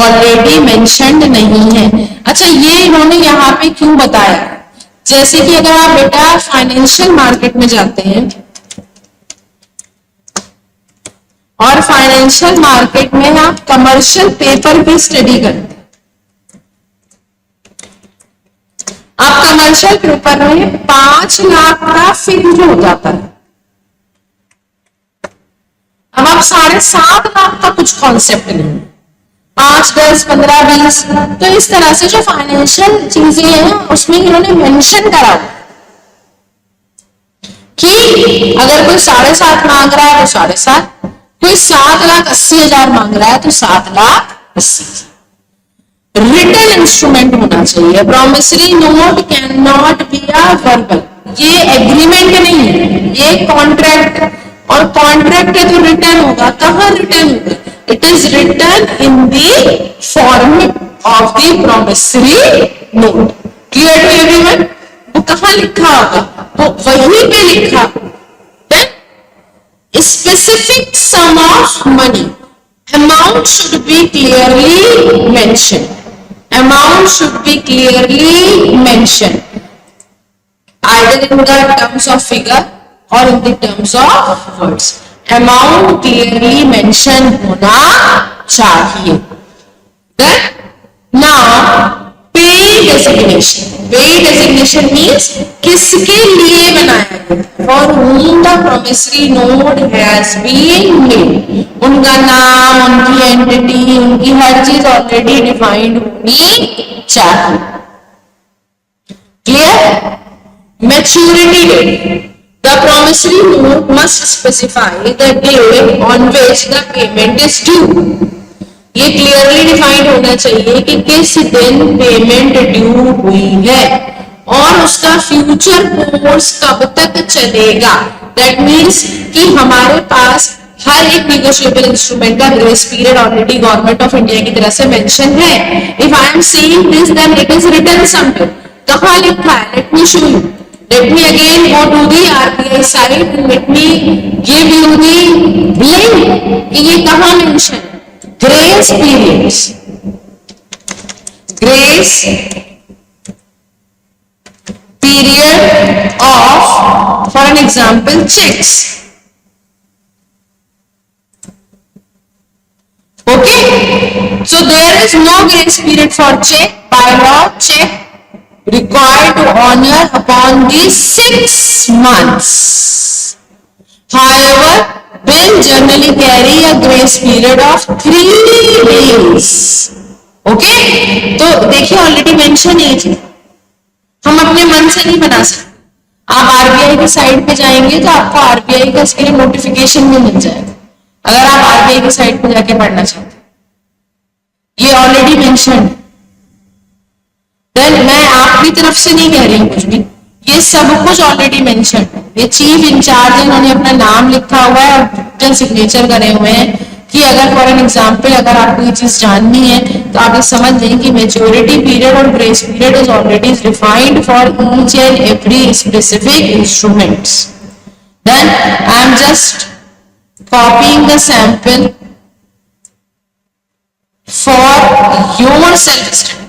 A: ऑलरेडी मेंशन्ड नहीं है। अच्छा, ये इन्होंने यहाँ पे क्यों बताया? जैसे कि अगर आप बेटा फाइनेंशियल मार्केट में जाते हैं और फाइनेंशियल मार्केट में आप कमर्शियल पेपर की स्टडी करते हैं अब कमर्शियल पेपर में 5 लाख का फिक्स हो जाता है। अब आप 7.5 लाख का कुछ कॉन्सेप्ट नहीं, 5, 10, 15, 20, तो इस तरह से जो फाइनेंशियल चीजें हैं उसमें इन्होंने मेंशन करा कि अगर कोई 7.5 मांग रहा है तो 7.5, कोई 7,80,000 मांग रहा है तो 7,80,000। रिटन इंस्ट्रूमेंट होना चाहिए। Promissory note can not be a verbal, ये एग्रीमेंट नहीं है, ये कॉन्ट्रैक्ट, और कॉन्ट्रैक्ट है तो रिटर्न होगा। कहाँ रिटर्न होगा? It is return in the form of the promissory note. Clear to everyone? वो कहाँ लिखा होगा? वो वहीं पे लिखा, specific sum of money, amount should be clearly mentioned, amount should be clearly mentioned either in the terms of figure or in the terms of words, amount clearly mentioned होना चाहिए। Then now pay designation, pay designation means किसके लिए बनाया गया, for whom the promissory note has been made, उनका नाम, उनकी entity, उनकी हर चीज ऑलरेडी डिफाइंड होनी चाहिए। Clear? Maturity date, the promissory note must specify the date on which the payment is due, ये क्लियरली डिफाइंड होना चाहिए कि किस दिन पेमेंट ड्यू हुई है और उसका फ्यूचर कोर्स कब तक चलेगा। दैट मीन्स कि हमारे पास हर एक निगोशिएबल इंस्ट्रूमेंट का grace period already government of India की तरफ से मेंशन है। If I am saying this then it is written somewhere. कहां लिखा है? Let me show you. Let me again go to the RBI site, let me give you the link कि ये कहां मेंशन है। Grace periods, grace period of, for an example, checks. Okay, so there is no grace period for check. By law, check required to honor upon the 6 months. However, bill generally carry a grace period of 3 days. Okay? तो देखिए already mention है जी, हम अपने मन से नहीं बना सकते। आप आरबीआई की साइट पे जाएंगे तो आपको आरबीआई का इसके लिए नोटिफिकेशन भी मिल जाएगा, अगर आप आरबीआई की साइट पे जाके पढ़ना चाहते हैं। ये ऑलरेडी मेंशन। देन मैं आपकी तरफ से नहीं कह रही हूँ कुछ भी, ये सब कुछ ऑलरेडी मेंशन है। ये चीफ इंचार्ज इन्होंने अपना नाम लिखा हुआ है और सिग्नेचर करे हुए हैं कि अगर फॉर एन एग्जांपल अगर आपको ये चीज जाननी है तो आप ये समझ लें कि मेच्योरिटी पीरियड और grace period is already defined for each and every specific instruments. Then I am just copying the sample for your self study.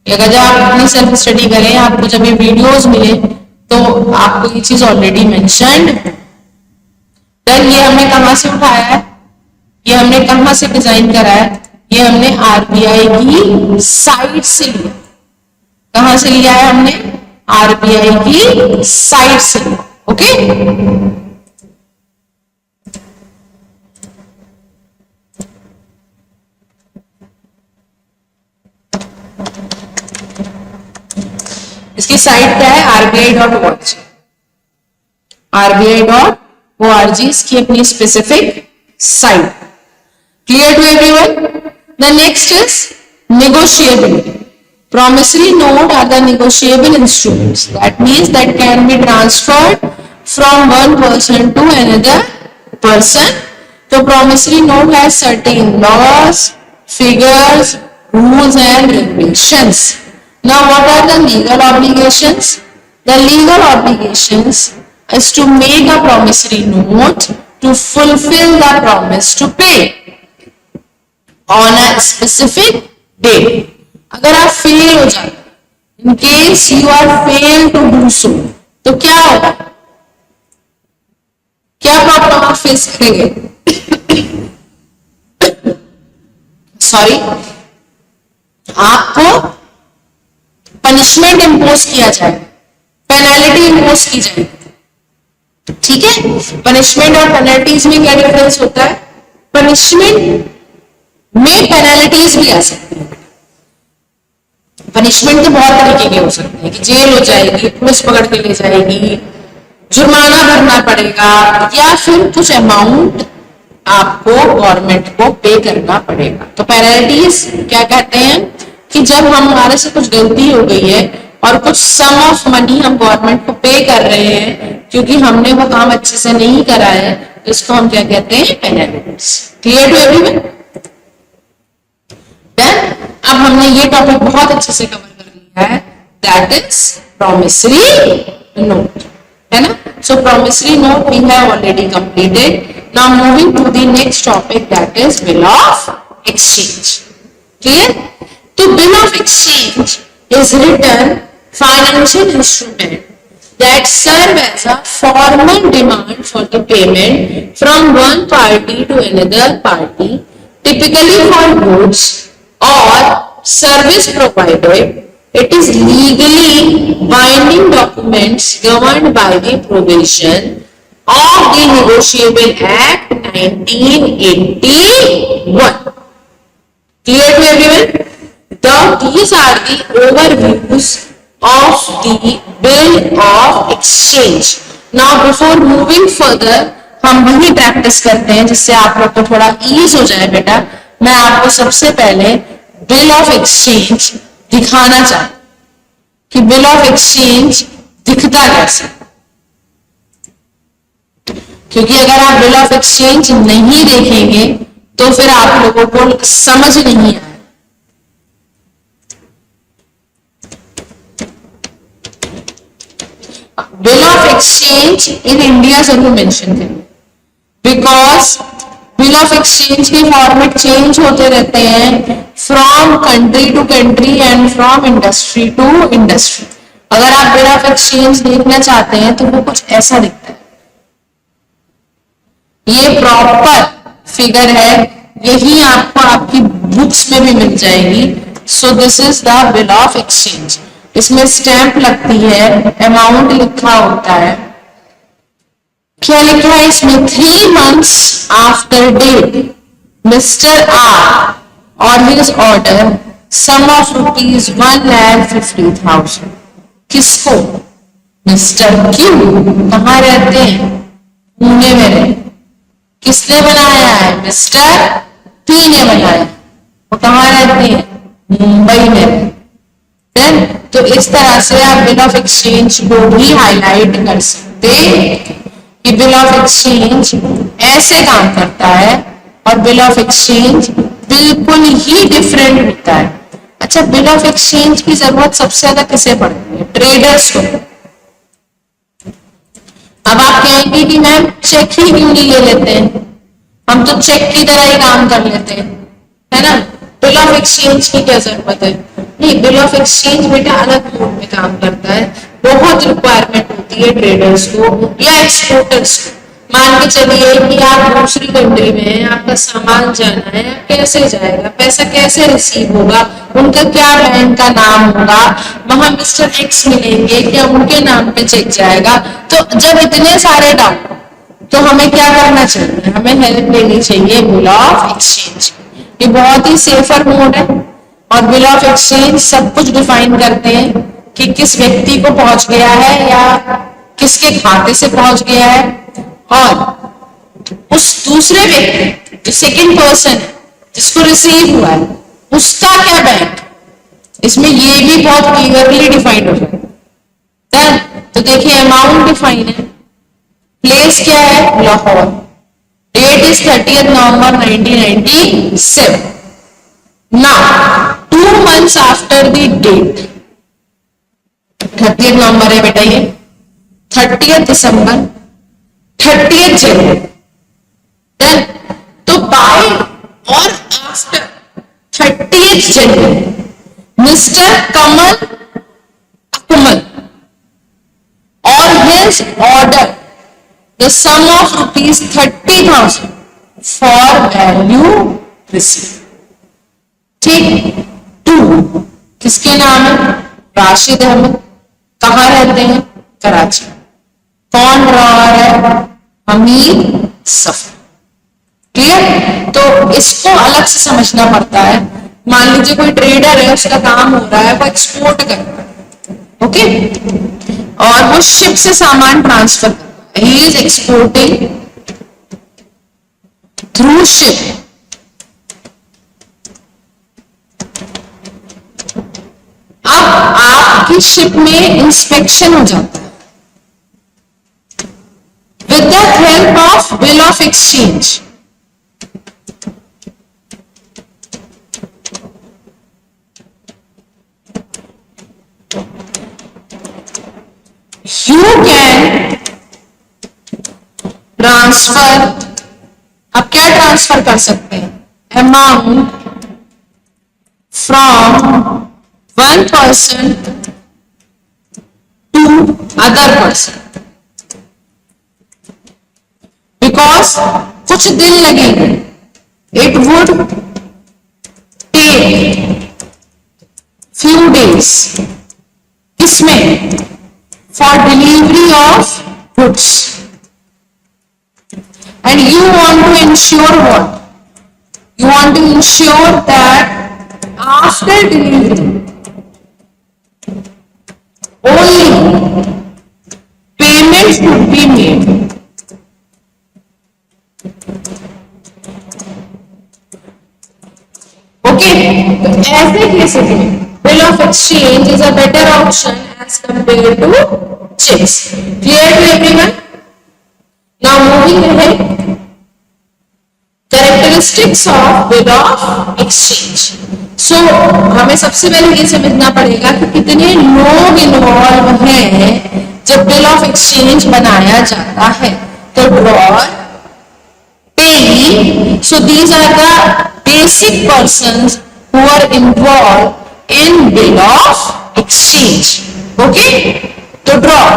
A: अगर जब आप अपनी सेल्फ स्टडी करें, आपको जब ये वीडियोस मिले तो आपको ये चीज ऑलरेडी मेंशन्ड। देन ये हमने कहां से उठाया है? ये हमने कहां से डिजाइन करा है? ये हमने आरबीआई की साइट से लिया। कहां से लिया है हमने? आरबीआई की साइट से लिया। ओके, इसकी साइट क्या है? RBI.org, RBI.org इसकी अपनी specific site. Clear to everyone? The next is negotiability. Promissory note are the negotiable instruments. That means that can be transferred from one person to another person. So promissory note has certain laws, figures, rules and regulations. Now what are the legal obligations? The legal obligations is to make a promissory note to fulfill the promise to pay on a specific date. अगर आप fail हो जाते, in case you are failed to do so, तो क्या होगा? क्या problem आप face करेंगे? सॉरी, आपको पनिशमेंट इम्पोज किया जाए, पेनल्टी इम्पोज की जाए। ठीक है, पनिशमेंट और पेनल्टीज में क्या डिफरेंस होता है? पनिशमेंट में पेनल्टीज भी आ सकती है। पनिशमेंट तो बहुत तरीके के हो सकते हैं कि जेल हो जाएगी, पुलिस पकड़ के ले जाएगी, जुर्माना भरना पड़ेगा, या फिर कुछ अमाउंट आपको गवर्नमेंट को पे करना पड़ेगा। तो पेनल्टीज क्या कहते हैं कि जब हमारे से कुछ गलती हो गई है और कुछ सम ऑफ मनी हम गवर्नमेंट को पे कर रहे हैं क्योंकि हमने वो काम अच्छे से नहीं करा है, तो इसको हम क्या कहते हैं? Penalties. Clear to everyone? Then अब हमने ये टॉपिक बहुत अच्छे से कवर कर लिया है, दैट इज प्रॉमिसरी नोट, है ना? So promissory note we have already completed. Now moving to the next topic, that is bill of exchange. Clear? So bill of exchange is written financial instrument that serve as a formal demand for the payment from one party to another party, typically for goods or service provided. It is legally binding documents governed by the provision of the Negotiable Act 1981. Clear to everyone? These are the overviews of the Bill of Exchange. Now before moving further, हम वही practice करते हैं जिससे आप लोग को थोड़ा ease हो जाए बेटा. मैं आपको सबसे पहले बिल ऑफ एक्सचेंज दिखाना चाहता हूं कि बिल ऑफ एक्सचेंज दिखता कैसे, क्योंकि अगर आप बिल ऑफ एक्सचेंज नहीं देखेंगे तो फिर आप लोगों को समझ नहीं आए. Bill of exchange in India जरूर मेंशन करें, बिकॉज बिल ऑफ एक्सचेंज के फॉर्मेट चेंज होते रहते हैं from country to country and from industry to industry. अगर आप बिल ऑफ एक्सचेंज देखना चाहते हैं तो वो कुछ ऐसा दिखता है. ये प्रॉपर फिगर है, यही आपको आपकी बुक्स में भी मिल जाएगी. So this is the bill of exchange. इसमें स्टैंप लगती है, अमाउंट लिखा होता है. क्या लिखा है इसमें? 3 months after date mister R और हिज ऑर्डर सम ऑफ ₹1,50,000. किसको? Mister Q. कहाँ रहते हैं? पुणे में रहते. किसने बनाया है? मिस्टर पी ने बनाया. वो कहाँ रहते हैं? मुंबई में. देन तो इस तरह से आप बिल ऑफ एक्सचेंज को भी हाईलाइट कर सकते हैं कि बिल ऑफ एक्सचेंज ऐसे काम करता है और बिल ऑफ एक्सचेंज बिल्कुल ही डिफरेंट होता है. अच्छा, बिल ऑफ एक्सचेंज की जरूरत सबसे ज्यादा किसे पड़ती है? ट्रेडर्स को. अब आप कहेंगे कि मैम चेक ही क्यों नहीं ले लेते हैं, हम तो चेक की तरह ही काम कर लेते हैं, है ना? बिल ऑफ एक्सचेंज की क्या जरूरत है? नहीं, बिल ऑफ एक्सचेंज बेटा अलग मोड में काम करता है. बहुत रिक्वायरमेंट होती है ट्रेडर्स को या एक्सपोर्टर्स को. मान के चलिए कि आप दूसरी कंट्री में हैं, आपका सामान जाना है, कैसे जाएगा, पैसा कैसे रिसीव होगा, उनका क्या बैंक का नाम होगा, वहां मिस्टर एक्स मिलेंगे, क्या उनके नाम पे चेक जाएगा? तो जब इतने सारे डाउट, तो हमें क्या करना चाहिए? हमें हेल्प लेनी चाहिए बिल ऑफ एक्सचेंज. ये बहुत ही सेफर मोड है और बिल ऑफ एक्सचेंज सब कुछ डिफाइन करते हैं कि किस व्यक्ति को पहुंच गया है या किसके खाते से पहुंच गया है, और उस दूसरे व्यक्ति जो सेकंड पर्सन है जिसको रिसीव हुआ है उसका क्या बैंक. इसमें ये भी बहुत क्लियरली डिफाइंड हो जाता है. तो देखिए अमाउंट डिफाइन है, प्लेस क्या है? Lahore. Date is 30 November 1997. Now 2 months after the date, 30 नवंबर है बेटा, ये 30 दिसंबर, 30 जनवरी. देन तो बाय और after 30 January mister Kamal Akmal और his order the sum of ₹30,000 for value received. ठीक. 2 किसके नाम है? राशिद अहमद। कहाँ रहते हैं? कराची। कौन ड्रॉअर है? हमीद सफर। क्लियर? तो इसको अलग से समझना पड़ता है। मान लीजिए कोई ट्रेडर है, उसका काम हो रहा है, वो एक्सपोर्ट कर रहा है, ओके, और वो शिप से सामान ट्रांसफर कर रहा है, he is exporting through ship. अब आपकी शिप में इंस्पेक्शन हो जाता है with the help of bill of exchange. You can transfer, अब क्या ट्रांसफर कर सकते हैं? Amount from one person to other person, because कुछ दिन लगेंगे, it would take few days, इसमें for delivery of goods, and you want to ensure what? You want to ensure that after delivery only payment should be made. Okay, तो ऐसे cases में bill of exchange is a better option as compared to checks. Clear to everyone? Now moving ahead, characteristics of bill of exchange. So हमें सबसे पहले ये समझना पड़ेगा कि कितने लोग इन्वॉल्व हैं जब बिल ऑफ एक्सचेंज बनाया जाता है। तो drawer, payee, so these are the basic persons who are involved in bill of exchange. Okay? To draw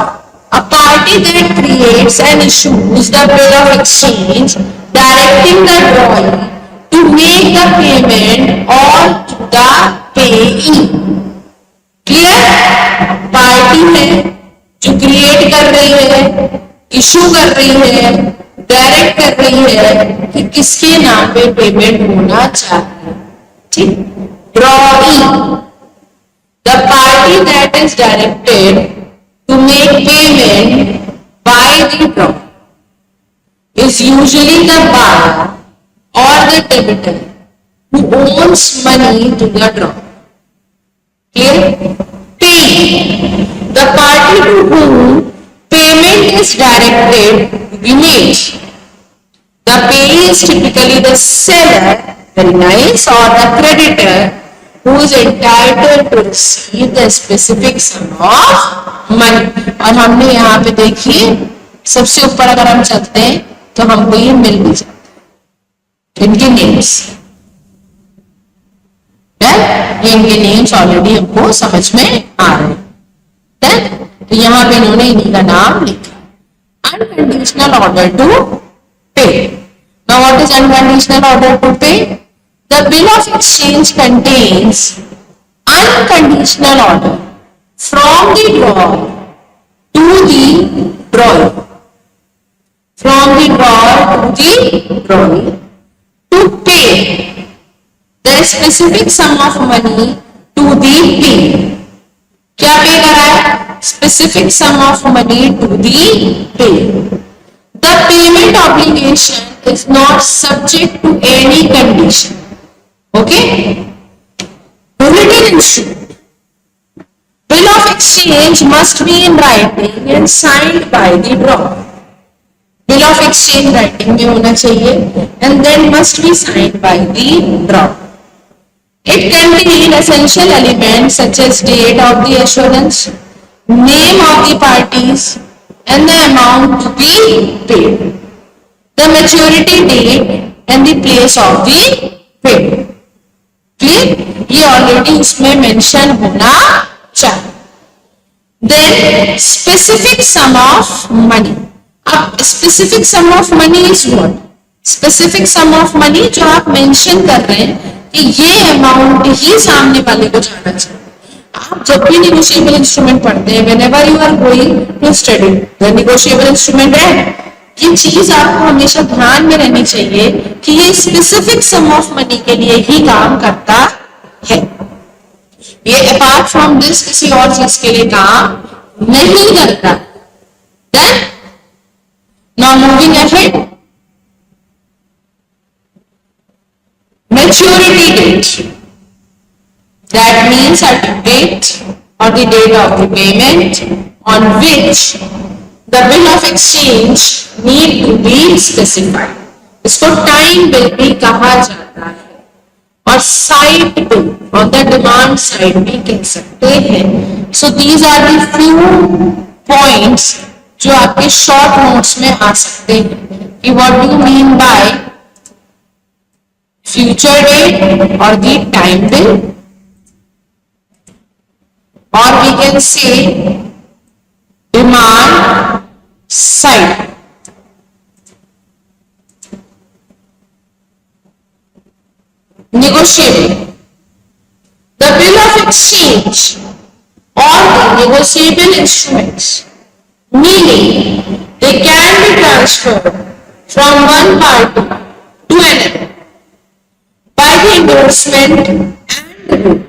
A: a party that creates and issues the bill of exchange, directing the drawee to make the payment or to the payee. Clear? Party है जो create कर रही है, issue कर रही है, direct कर रही है कि किसके नाम पे पेमेंट होना चाहिए। ठीक? ड्रॉई, the party that is directed to make payment by the drawer is usually the buyer or the debitor who owns money to the drawer. Clear? Payee, the party to whom payment is directed to be made. The payee is typically the seller, very nice, or the creditor who is entitled to receive the specific sum of money. और हमने यहाँ पे देखिए सबसे ऊपर अगर हम चलते हैं तो हमको ये मिल भी जाता है, इनके नेम्स है, इनके नेम्स ऑलरेडी हमको समझ में आ रहे हैं। तो यहाँ पे इन्होंने इन्हीं का नाम लिखा, unconditional order to pay. Now what is unconditional order to pay? The bill of exchange contains unconditional order from the drawer to the drawee, from the drawer to the drawee to pay the specific sum of money to the payee. क्या पे करा है? Specific sum of money to the payee. The payment obligation is not subject to any condition. Okay? Written instrument. Bill of exchange must be in writing and signed by the drawer. Bill of exchange writing में होना चाहिए and then must be signed by the drawer. It contains essential elements such as date of the assurance, name of the parties, and the amount to be paid, the maturity date and the place of the payment. ये ऑलरेडी इसमें mention होना चाहिए। Then specific sum of money. अब specific sum of money is what? Specific sum of money जो आप mention कर रहे हैं कि ये अमाउंट ही सामने वाले को जाना चाहिए। आप जब भी निगोशिएबल इंस्ट्रूमेंट पढ़ते हैं, whenever you are going to study the negotiable instrument है, ये चीज आपको हमेशा ध्यान में रहनी चाहिए कि ये स्पेसिफिक सम ऑफ मनी के लिए ही काम करता है, ये अपार्ट फ्रॉम दिस किसी और चीज के लिए काम नहीं करता। Then now moving ahead, maturity date, that means at the date or the date of the payment on which the bill of exchange need to be specified. इसको टाइम बिल भी कहा जाता है और साइड बिल और the demand side भी कह सकते हैं। So these are the few points जो आपके शॉर्ट नोट्स में आ सकते हैं कि what do mean by future date or the time bill, or we can say demand side. Negotiable, the bill of exchange or the negotiable instruments, meaning they can be transferred from one party to another by the endorsement and the bill.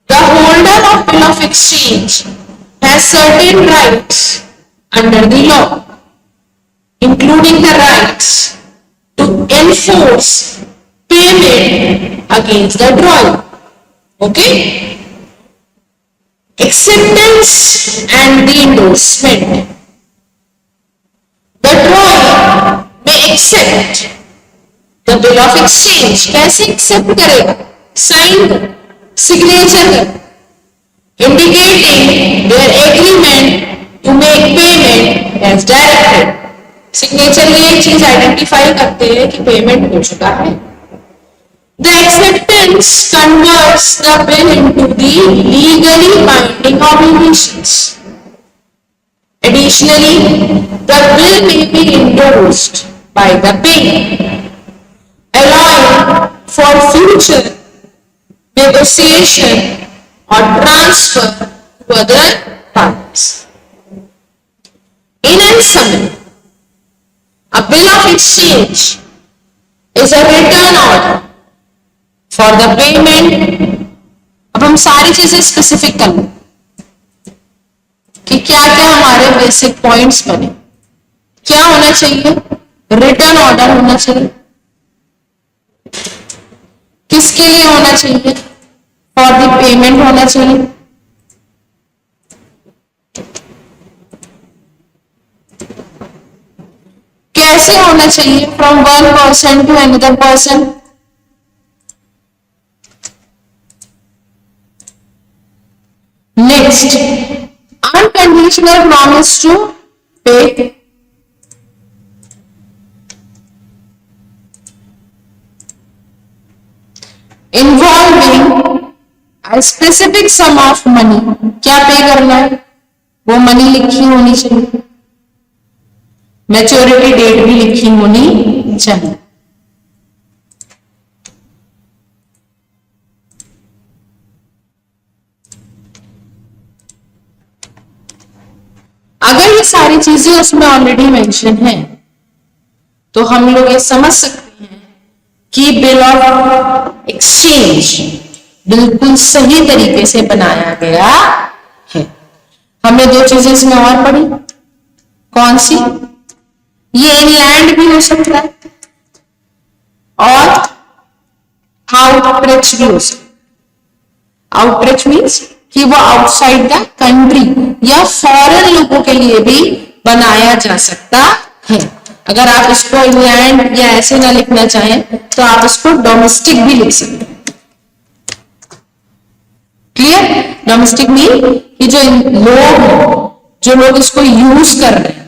A: The holder of bill of exchange has certain rights under the law, including the rights to enforce payment against the drawer. Okay? Acceptance and the endorsement. The drawer may accept the bill of exchange. कैसे accept करेगा? Sign कर, signature कर, indicating their agreement to make payment as directed. Signature ये एक चीज identify करते हैं कि पेमेंट हो चुका है। The acceptance converts the bill into the legally binding obligations. Additionally, the bill may be endorsed by the payer, allowing for future negotiation or transfer to other parties. In a summary, a bill of exchange is a written order for the payment. अब हम सारी चीजें specific कर लें कि क्या क्या हमारे बेसिक पॉइंट्स बने। क्या होना चाहिए? रिटर्न ऑर्डर होना चाहिए। किसके लिए होना चाहिए? फॉर द पेमेंट होना चाहिए। कैसे होना चाहिए? From one person to another person. Next, unconditional promise to pay. Involving a specific sum of money. क्या पे करना है? वो मनी लिखी होनी चाहिए। मैच्योरिटी डेट भी लिखी होनी चाहिए। अगर ये सारी चीजें उसमें ऑलरेडी मेंशन है तो हम लोग ये समझ सकते हैं कि बिल ऑफ एक्सचेंज बिल्कुल सही तरीके से बनाया गया है। हमने दो चीजें इसमें और पढ़ी। कौन सी? ये इनलैंड भी हो सकता है और आउटरीच भी हो सकता है। आउटरीच मीन्स कि वो आउटसाइड द कंट्री या फॉरेन लोगों के लिए भी बनाया जा सकता है। अगर आप इसको इंग्लैंड या ऐसे ना लिखना चाहें तो आप इसको डोमेस्टिक भी लिख सकते हैं। क्लियर? डोमेस्टिक मीन कि जो लोग इसको यूज कर रहे हैं